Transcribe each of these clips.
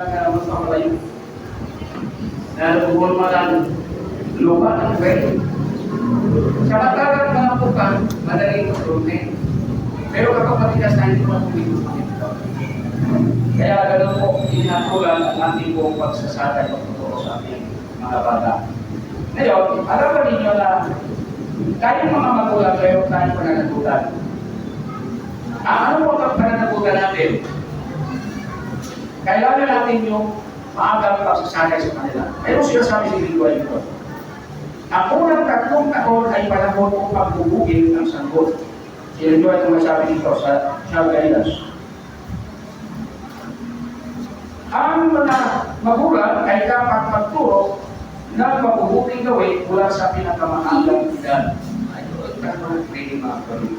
Mas malayo na bumulmalan lupa ng pwede. Samantalang mga pukan, madaling tutunin. Pero kapag matigas na hindi naman tumigil ito. Kaya ganoon po, inatulan ang ating buong pagsasakay at pagtuturo sa ating mga bata. Ngayon, alam ba ninyo na tayong mga magulang kayo tayong pananagutan? Ano po ang pananagutan natin? Kailangan natin yung maagang pagsasakay sa kanila. Ayun sila sabi sa lingwahe ito. Ang unang 3 taon ay panahon kung pagbubugin ng sanggol. Si lingwahe ito masabi dito sa Gailas. Ang mga magulang ay dapat magturo ng pagbubuging gawin mula sa pinakamaagang edad. Ayun, tanong rin mga kapatid.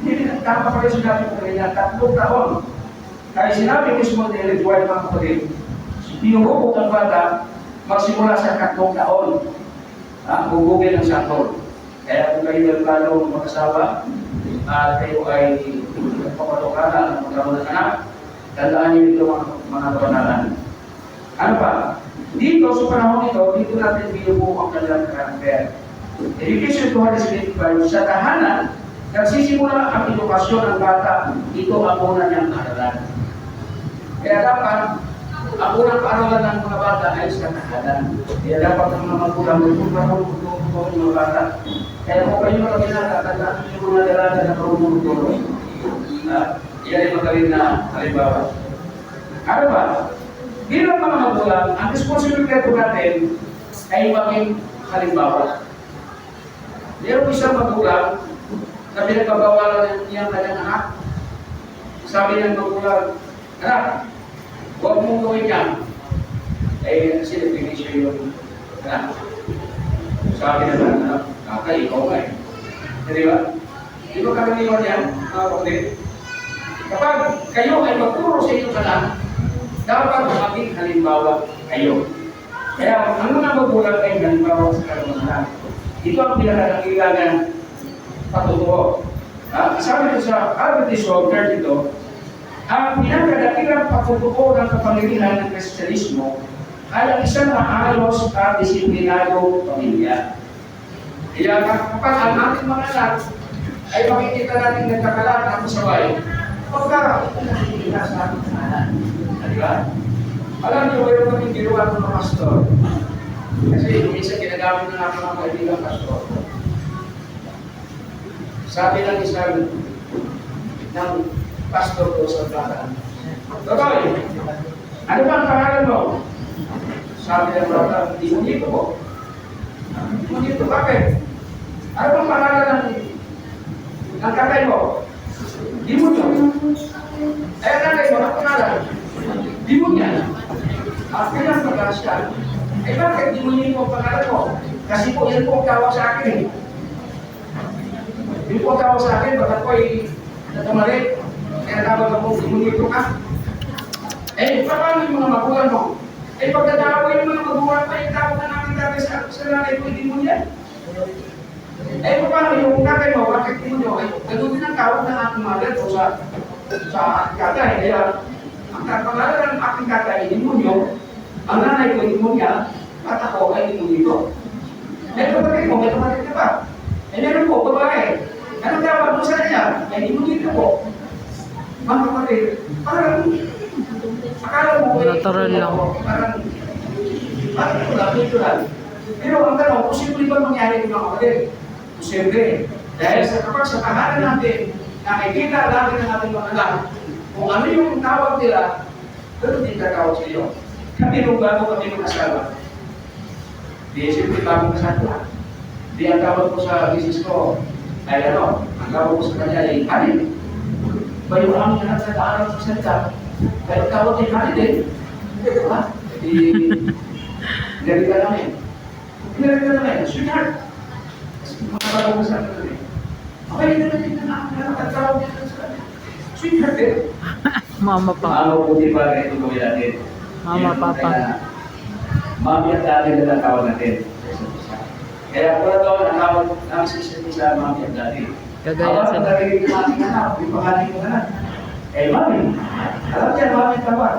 Hindi na tama pa rin sinabi ko kanina, 3 taon. Kaya sinabi mismo ni Lingwahe mga kapatid, pinurupok ang bata magsimula sa 3 taon ang bubugin ng sanggol. Kaya kung kayo nagplano mag-asawa at kayo ay nagpapatukala ng magkaroon ng anak, tandaan niyo ito mga kabanalan. Ano pa? Dito sa panahon ito, dito natin binubuo ang kanilang karakter. Education 275, sa tahanan, nagsisimula ang edukasyon ng bata, ito ang una niyang aralan. Kaya dapat, ang unang paaralan ng mga bata ay sa tahanan. Kaya dapat ang mga magulang magtuturo ng mga bata. Kaya kung kayo mga binata, tandaan yung mga dalaga na marunong-turo. Yan ay magaling na halimbawa. Ano ba? Bilang mga magulang, ang responsibilidad po natin ay maging halimbawa. Mayroong isang magulang na pinagbabawalan niyang kanyang anak. Sabi ng magulang, anak, huwag mong gawin yan. Eh, sinipinisyo yung anak. Sabi na anak, kakay, ikaw nga eh. Di ba? Di ba karaniwan yan, mga kapatid? Kapag kayo ay magturo sa inyong anak, dapat maging halimbawa kayo. Kaya ang mga magulang ay halimbawa sa kanilang anak. Ito ang pinakadakilangan patutuo. Sabi ko sa Adventist World Church ito, ang pinakadakilang patutuo ng kapamilyahan ng Kristyanismo ay ang isang maayos at disiplinado pamilya. Kaya kapag ang ating mga anak ay makikita natin nagkakalat at masaway, pagka nakikita sa ating kanan. Diba? Alam niyo, mayroon kaming ginawa ng mga pastor. Kasi minsan ginagamit na natin mga kaibigang pastor. Sabi ng isang ng pastor ko sa bata, Totoy, ano ba ang pangalan mo? Sabi ng bata, Dimonito po. Dimonito, bakit? Ano bang pangalan ng kakay mo? Dimonyo. Eh, kakay mo, ang pangalan? Dimonyan. Kailan mag-asya? Eh, bakit Dimonyo po ang pangalan mo? Kasi po, yan po ang tawag sa akin. Yan po ang tawag sa akin, bakit po ay natamalik? Kaya tawag ako, Dimonyo ka. Eh, paano yung mga magulang mo? Eh, pagdadaway yung mga magulang pa, yung tawag na namin dati sa nanay ko, Dimonyan. Eh, paano yung kakay mo, bakit Dimonyo? Eh, ganoon din ang tawag ng aking mother o sa kakay. Kaya, ang pangalan ng aking kakay, Dimonyo, ang nanay ko, Dimonya, at ako ay Dimonyo. Eh, kapatid mo, may kapatid ka ba? Eh, meron po, babae. Anong tawag mo sa kanya? Eh, Dimonyo po. Mga kapatid, parang, akala mo, natural lang. Parang natural. Pero ang tanong, posible ba mangyari ng mga kapatid? Posible. Dahil kapag sa tahanan natin, nakikita lagi na natin mga anak, kung ano yung tawag nila, pero hindi tatawag sa iyo. Kami nung bago kami mag-asawa, di siyempre bago kasama. Di ang tawag ko sa business ko, ay ano, ang tawag ko sa kanya ay Hanin. Bayo ang nagtataaral sa salita, kaya ang tawag ay Hanin din. Diba? Nilagay ka namin. Nilagay ka namin, sweetheart. Mga bago sa kanya. Okay, nilagay ka namin, ang tawag niya sa kanya. Sweetheart din. Mama pa. Maano po di ba ito gawin natin? Mama, papa. Mami at daddy na lang tawag natin. Kaya pula doon, ang tawag ng sister sa mami at daddy. Kagaya sa Ang narinig ng aking anak, yung pangalan ko na. Eh, mami. Alam niya, mami tawag.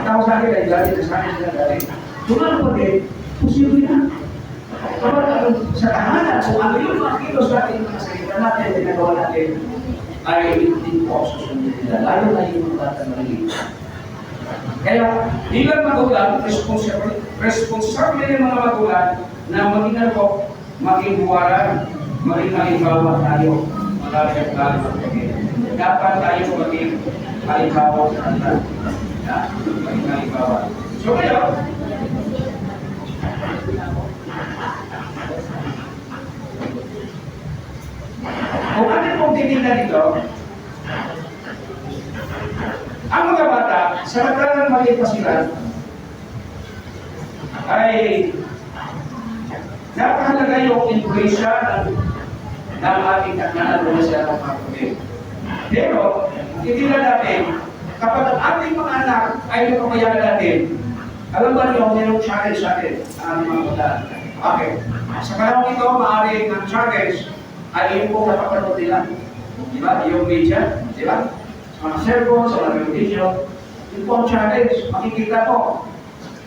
Tapos sa akin ay dati, sa akin sila dati. Tumano ko din, posible na. Kapag sa tahanan, kung ano yung mga kilos natin, mga salita natin, ginagawa natin, ay hindi po susunod nila. Lalo na yung mga bata maliit. Kaya, bilang magulang, responsable ng mga magulang na maging ano, maging buwaran, maging halimbawa tayo, malalagay tayo dapat tayo maging halimbawa sa kanila. Maging halimbawa. So ngayon, kung atin pong titignan dito, ang mga bata, sa nagkaroon maliit pa sila, ay napakalaga yung influensya ng ating taknaan mula sa mga kapatid. Pero, titignan natin, kapag ang ating mga anak ay napabayaan natin, alam ba niyo, mayroong challenge sa atin, ang ating mga bata. Okay. Sa panahon ito, maaaring ng challenge ay yung kung napapanood nila. Diba? Yung media, diba? Sa mga cellphone, sa mga video, yung po ang challenge, makikita po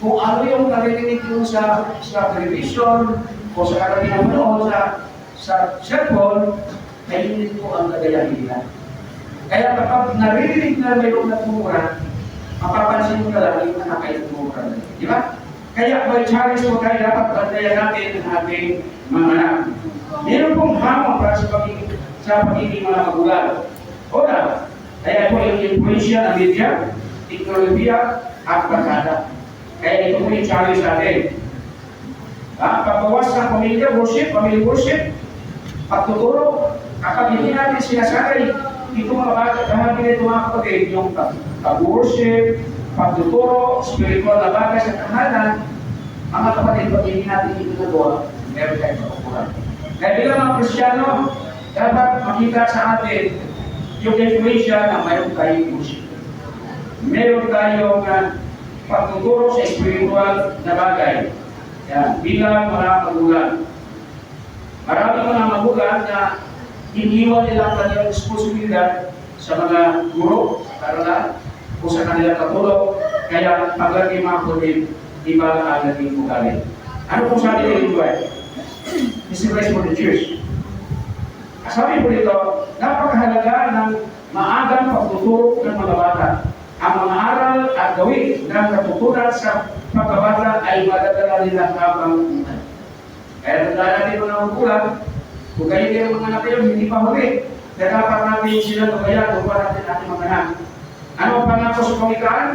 kung ano yung naririnig yung sa television o sa karamihan mo sa cellphone, ay yun po ang kagayahin nila. Kaya kapag naririnig na mayroong nagmumura, mapapansin mo na lang yung anak ay nagmumura na. Di ba? Kaya may challenge po tayo, dapat bantayan natin ang ating mga anak. Meron pong hamon para sa pagiging mga magulang. Una, kaya po yung influensya ng media, teknolohiya, at barkada. Kaya ito po yung challenge natin. Pagbawas ng family worship, pagtuturo, kapag hindi natin sinasanay, ito mga bata, kahapin nito mga kapatid, yung pag-worship, pagtuturo, spiritual na bagay sa tahanan, mga kapatid, pag hindi natin ito nagawa, meron tayong kakukulan. Kaya bilang mga Kristyano, dapat makita sa atin yung influensya na mayroon tayong worship. Meron tayong pagtuturo sa spiritual na bagay. Yan, bilang mga magulang. Maraming mga magulang na iniwan nila ang kanilang responsibilidad sa mga guro, karala, o sa kanilang katulog, kaya paglagi mga kapatid, iba ang naging ugali. Ano kung sabi ni Joel? This is Christ for the Church. Sabi po dito, napakahalaga ng maagang pagtuturo ng mga bata. Ang mga aral at gawin ng katutunan sa pagkabata ay madadala nila habang buhay. Kaya tandaan natin mga magulang, kung kayo kayo mga anak kayo, hindi pa huli. Kaya dapat natin sila tumayan upang natin ating mga anak. Ano ang pangako sa pamikaan?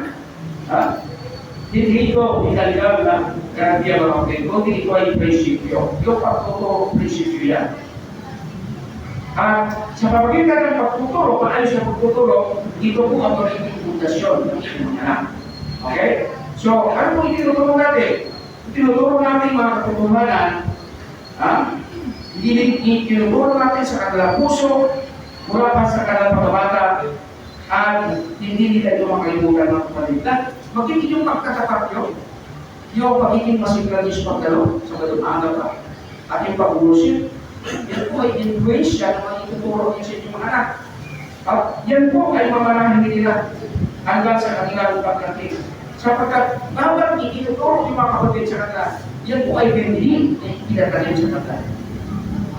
Hindi ito ikaligaw na garantiya mga kapatid. Kundi ito ay prinsipyo. Yung pagtuturo, prinsipyo yan. At sa pamagitan ng pagtuturo, paayos na pagtuturo, ito po ang magiging pundasyon ng inyong anak. Okay? So, ano po itinuturo natin? Itinuturo natin mga katutuhanan, itinuturo natin sa kanilang puso, mula pa sa kanilang pagkabata, at hindi nila ito makalimutan ng kapatid. Magiging yung pagkatapat nyo, yung pagiging masigladis pagdalo sa bagong aga pa, at yung pag-worship, yan po ay influensya na magituturo niya sa inyong mga anak. At yan po ay mamarahin nila hanggang sa kanilang pagdating. Sapagkat bawat itinuturo yung mga kapatid sa kanila, yan po ay benhin na itinatalim sa kanila.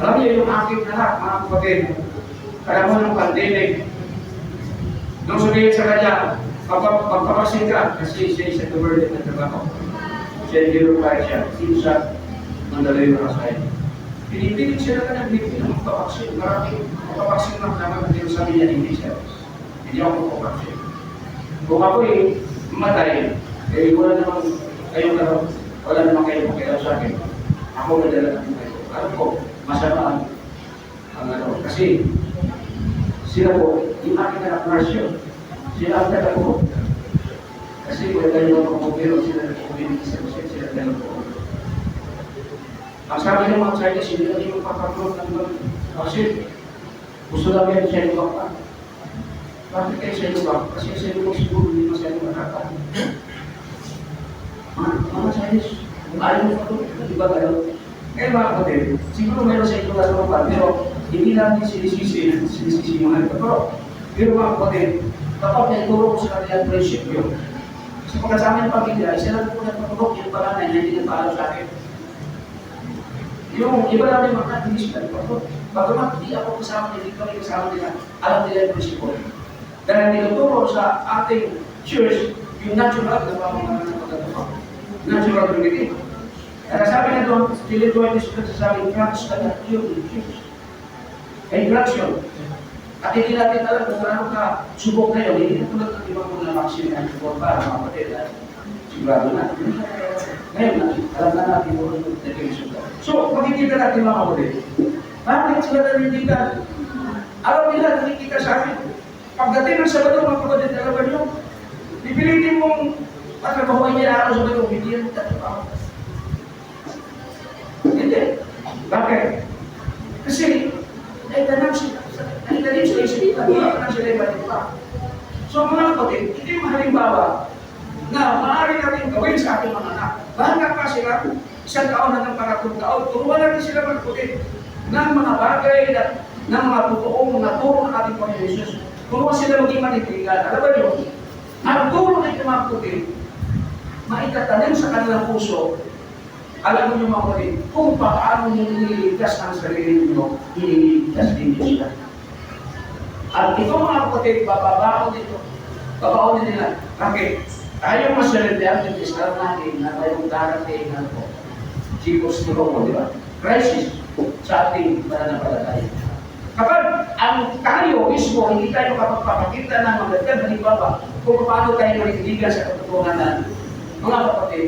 Alam niyo yung aking anak, mga kapatid, kaya mo ng pandemic, nung sabihin sa kanya, magpapaksin ka, kasi siya isa tuberculosis na trabaho. Siya yung siya, siya, mandalay yung kasay. Pinipilit siya na nagbibigay ng magpapaksin. Maraming magpapaksin lang naman ang sabi niya, hindi siya. Hindi ako magpapaksin. Kung ako mamatay, wala naman kayong laro, wala naman kayong pakilaw sa akin. Ako nadala natin kayo. Alam ko, masama ang ano. Kasi sila po, yung aking anak Marcio, sila ang taga ko. Kasi wala kayo magpapagpiro, sila nagpapagpiro sila taga ko. Ang sabi ng mga Chinese, hindi na yung magpapagpiro ng mga vaccine. Gusto lang yan sa inyo ba? Bakit kayo sa inyo ba? Kasi sa inyo ba siguro hindi mo sa inyo makakain. Mga Chinese, kung ayaw mo pa ito, di ba kayo? Kaya mga kapatid, siguro meron sa inyo kaso pa, pero hindi natin sinisisi mga ito. Pero mga kapatid, kapag naituro ko sa kanilang prinsipyo, Sa pagkasama ng pamilya, isa lang po nagpapagok yung panganay na hindi nagpaalam sa akin. Yung iba namin mga hindi sila nagpapagok. Bagamat hindi ako kasama nila, hindi kami kasama nila, alam nila yung prinsipyo. Dahil tinuturo sa ating church yung natural na pamamagitan ng pagkatapos. Natural primitive. Kaya sabi na doon, Philippians is nagsasabing, Christ ka na yung church. Instruction. At hindi natin alam kung ano ka subok na yun, hindi tulad ng ibang mga vaccine na subok para mga kapatid. Sigurado na. Ngayon na, alam na natin kung ano definition ka. So, makikita natin mga kapatid. Bakit sila nanindigan? Alam nila, nakikita sa akin. Pagdating ng Sabado, mga kapatid, alam ba nyo? Pipilitin mong pagkabahuan niya araw sa Sabado, hindi yan tatapang. Hindi. Bakit? Kasi, ay tanong sila. Ay tanong sila isipin. Wala pa na sila ibalit pa. So mga kapatid, ito yung halimbawa na maaari natin gawin sa ating mga anak. Bata pa sila, isang taon hanggang pangatong taon, turuan natin sila mga kapatid ng mga bagay at ng mga totoong mga turo ng ating Panginoon Jesus. Turuan sila maging manitigan. Alam ba nyo? Ang turo ng mga kapatid, maitatanim sa kanilang puso. Alam mo yung mga kapatid, kung paano nililigtas ang sarili nyo, iniligtas din nyo sila. At ito mga kapatid, bababaon dito. Babaon din nila. Bakit? Tayo masalite ang nag-islam natin na tayong darating na po. Chicos ni Romo, di ba? Crisis sa ating pananampalataya. Kapag ang tayo mismo, hindi tayo kapagpapakita ng magandang halimbawa kung paano tayo naliligtas sa katotohanan. Mga kapatid,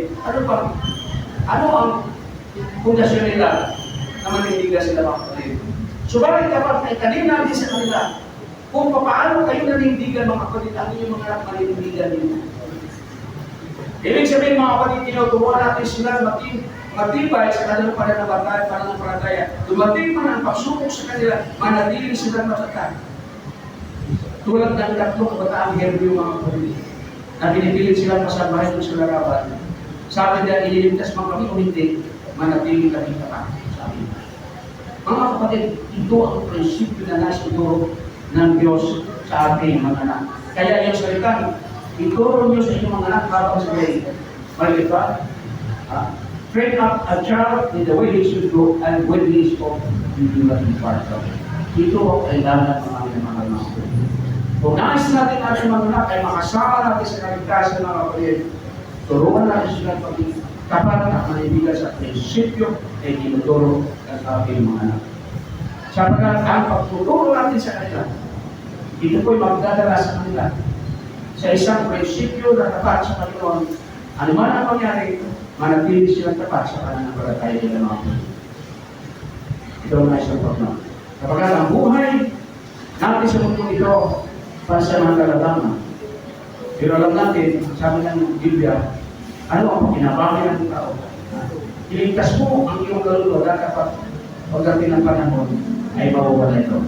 ano ang pundasyon nila na manindigan sila mga kapatid? Subalit kapag naitanim natin sa kanila, kung paano kayo nanindigan mga kapatid, ang inyong mga anak manindigan nila. Ibig sabihin mga kapatid, tinuturuan natin sila matibay sa kanilang pananampalataya. Dumating man ang pagsubok sa kanila, manatili silang matatag. Tulad ng tatlong kabataang Hebreo mga kapatid, na pinipilit silang pasabahin ng sila rapat. Sabi niya, ililigtas man kami o hindi, manatili kami tapat. Sabi niya. Mga kapatid, ito ang prinsipyo na nasa ituro ng Diyos sa ating mga anak. Kaya yung salitang, ituro niyo sa inyong mga anak habang sila maliit pa. Train up a child in the way he should go, and when he is old, he will not depart from it. Ito ay kailangan ng aming mga anak. Kung nais natin ating mga anak ay makasama natin sa kaligtasan ng mga kapatid, turuan natin sila paging tapat at manibigan sa prinsipyo ay tinuturo ng ating mga anak. Sapagkat ang pagtuturo natin sa kanila, ito po'y magdadala sa kanila sa isang prinsipyo na tapat sa Panginoon. Ano man ang mangyari, manatili silang tapat sa pananampalataya nila mga kapatid. Ito ang isang pagmamahal. Sapagkat ang buhay natin sa mundo ito, pansamantala lamang. Pero alam natin, sabi ng Biblia, ano ang pinabagay ng tao? Iligtas mo ang iyong kaluluwa dapat pagdating ng panahon ay mawawala ito.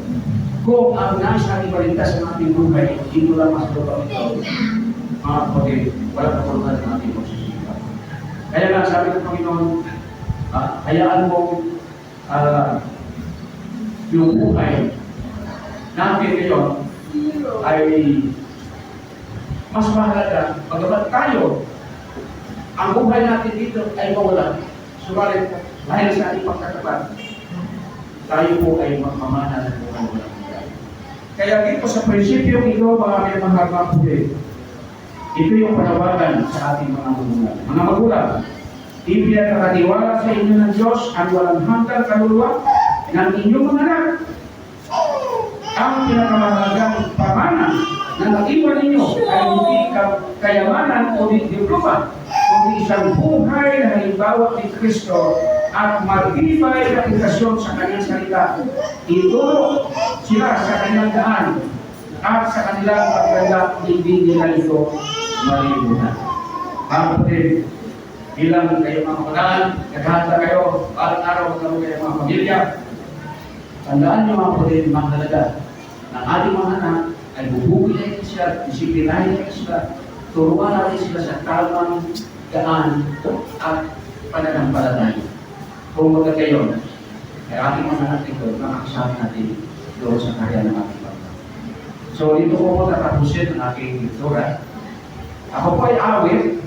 Kung ang nais natin maligtas ang ating buhay, dito lang mas lupang ito. Mga kapatid, wala ka tulungan ng ating magsisikap. Kaya nga sabi ng Panginoon, hayaan mo yung buhay natin ngayon ay mas mahalaga, pagkabat tayo, ang buhay natin dito ay mawala. Subalit, dahil sa ating pagkatapat, tayo po ay magmamana ng buhay walang hanggan. Kaya dito sa prinsipyo ito, mga kapatid, ito yung panawagan sa ating mga magulang. Mga magulang, ibigay kakatiwala sa inyo ng Diyos ang walang hanggang kaluluwa ng inyong mga anak. Ang pinakamahalagang pamana na nag-iwan ninyo ay hindi kayamanan o diploma, kundi isang buhay na halimbawa ni Kristo at matibay na indikasyon sa kanyang salita. Ituro sila sa kanyang daan at sa kanilang pagkanda, hindi nila ito malimutan. Mga kapatid, bilang kayo mga kapalaan, naghahanda kayo, araw-araw magkaroon kayo mga pamilya, tandaan niyo mga kapatid, mahalaga ng ating mga anak ay bubugin sila, disiplinahin sila, turuan natin sila sa tamang daan at pananampalataya. Kung maganda yun, ay ating mga anak ito, makakasama natin doon sa karya ng ating Panginoon. So, dito po ko tatapusin ang aking lectura. Ako po ay awit